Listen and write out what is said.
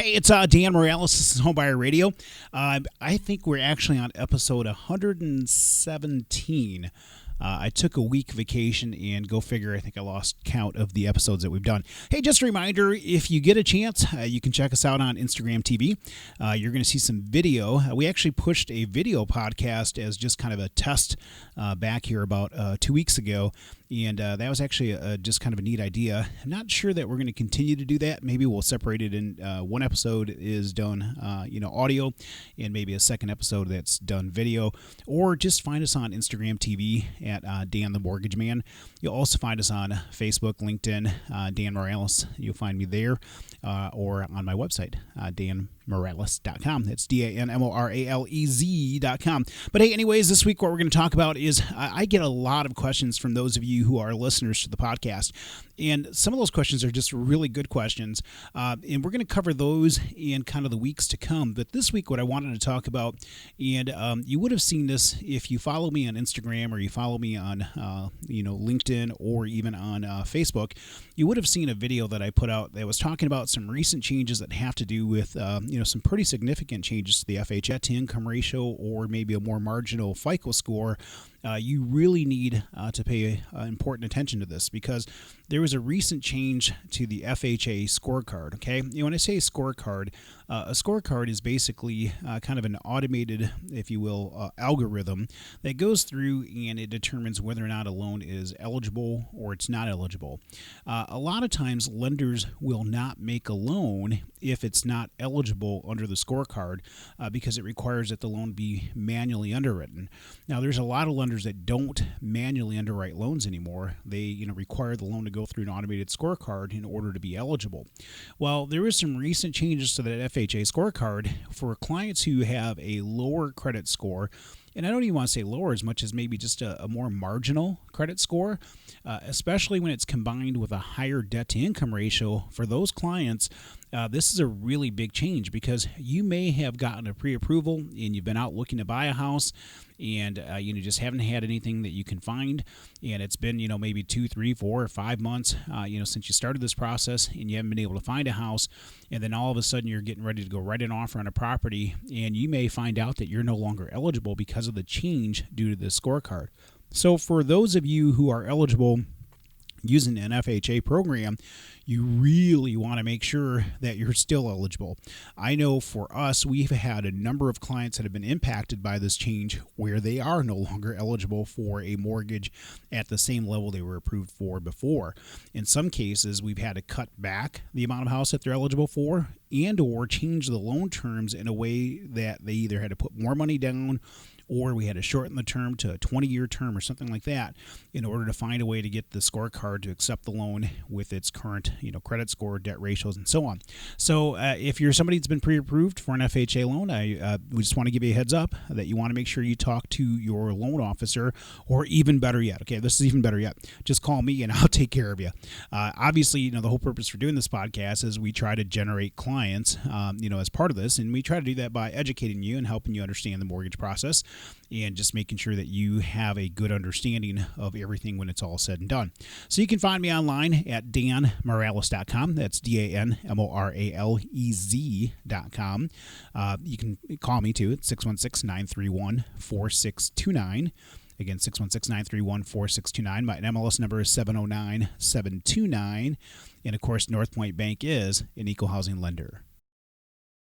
Hey, it's Dan Morales. This is Homebuyer Radio. I think we're actually on episode 117. I took a week vacation, and go figure, I think I lost count of the episodes that we've done. Hey, just a reminder, if you get a chance, you can check us out on Instagram TV. You're going to see some video. We actually pushed a video podcast as just kind of a test back here about 2 weeks ago. And that was actually just kind of a neat idea. I'm not sure that we're going to continue to do that. Maybe we'll separate it in one episode is done, audio, and maybe a second episode that's done video. Or just find us on Instagram TV at Dan the Mortgage Man. You'll also find us on Facebook, LinkedIn, Dan Morales. You'll find me there, or on my website, danmorales.com. That's DANMORALEZ.com. But hey, anyways, this week what we're going to talk about is I get a lot of questions from those of you who are listeners to the podcast. And some of those questions are just really good questions. And we're going to cover those in kind of the weeks to come. But this week, what I wanted to talk about, and you would have seen this if you follow me on Instagram or you follow me on, LinkedIn or even on Facebook, you would have seen a video that I put out that was talking about some recent changes that have to do with, some pretty significant changes to the FHA to income ratio, or maybe a more marginal FICO score. You really need to pay important attention to this, because there was a recent change to the FHA scorecard. Okay, when I say scorecard, a scorecard is basically kind of an automated, if you will, algorithm that goes through and it determines whether or not a loan is eligible or it's not eligible. A lot of times lenders will not make a loan if it's not eligible under the scorecard, because it requires that the loan be manually underwritten. Now, there's a lot of lenders that don't manually underwrite loans anymore. They require the loan to go through an automated scorecard in order to be eligible. Well, there is some recent changes to that FHA scorecard for clients who have a lower credit score. And I don't even want to say lower as much as maybe just a more marginal credit score, especially when it's combined with a higher debt-to-income ratio. For those clients, this is a really big change, because you may have gotten a pre-approval and you've been out looking to buy a house, and you just haven't had anything that you can find, and it's been maybe 2, 3, 4, or 5 months since you started this process, and you haven't been able to find a house, and then all of a sudden you're getting ready to go write an offer on a property, and you may find out that you're no longer eligible because of the change due to the scorecard. So for those of you who are eligible using an FHA program, you really want to make sure that you're still eligible. I know for us, we've had a number of clients that have been impacted by this change where they are no longer eligible for a mortgage at the same level they were approved for before. In some cases, we've had to cut back the amount of house that they're eligible for, and or change the loan terms in a way that they either had to put more money down, or we had to shorten the term to a 20-year term or something like that in order to find a way to get the scorecard to accept the loan with its current credit score, debt ratios, and so on. So if you're somebody that's been pre-approved for an FHA loan, we just want to give you a heads up that you want to make sure you talk to your loan officer, or even better yet, okay, this is even better yet, just call me and I'll take care of you. Obviously, the whole purpose for doing this podcast is we try to generate clients, as part of this, and we try to do that by educating you and helping you understand the mortgage process, and just making sure that you have a good understanding of everything when it's all said and done. So you can find me online at danmorales.com. That's DANMORALEZ.com. You can call me too at 616-931-4629. Again, 616-931-4629. My MLS number is 709-729. And of course, North Point Bank is an equal housing lender.